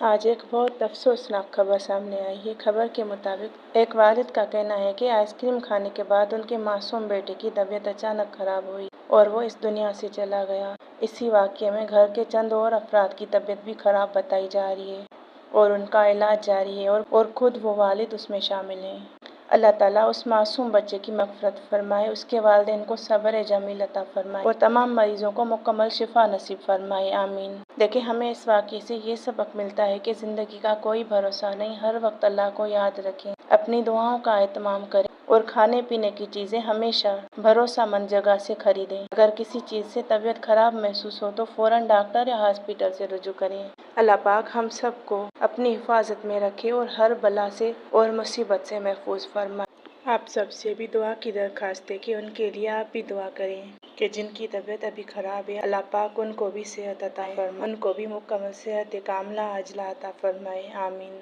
آج ایک بہت افسوسناک خبر سامنے آئی ہے۔ خبر کے مطابق ایک والد کا کہنا ہے کہ آئس کریم کھانے کے بعد ان کے معصوم بیٹے کی طبیعت اچانک خراب ہوئی اور وہ اس دنیا سے چلا گیا۔ اسی واقعے میں گھر کے چند اور افراد کی طبیعت بھی خراب بتائی جا رہی ہے اور ان کا علاج جاری ہے اور خود وہ والد اس میں شامل ہیں۔ اللہ تعالیٰ اس معصوم بچے کی مغفرت فرمائے، اس کے والدین کو صبر جمیل عطا فرمائے اور تمام مریضوں کو مکمل شفا نصیب فرمائے، آمین۔ دیکھیں، ہمیں اس واقعے سے یہ سبق ملتا ہے کہ زندگی کا کوئی بھروسہ نہیں، ہر وقت اللہ کو یاد رکھیں، اپنی دعاؤں کا اہتمام کریں اور کھانے پینے کی چیزیں ہمیشہ بھروسہ مند جگہ سے خریدیں۔ اگر کسی چیز سے طبیعت خراب محسوس ہو تو فوراً ڈاکٹر یا ہاسپٹل سے رجوع کریں۔ اللہ پاک ہم سب کو اپنی حفاظت میں رکھے اور ہر بلا سے اور مصیبت سے محفوظ فرمائے۔ آپ سب سے بھی دعا کی درخواست ہے کہ ان کے لیے آپ بھی دعا کریں کہ جن کی طبیعت ابھی خراب ہے، اللہ پاک ان کو بھی صحت عطا فرمائے، ان کو بھی مکمل صحت کاملہ عاجلہ عطا فرمائے، آمین۔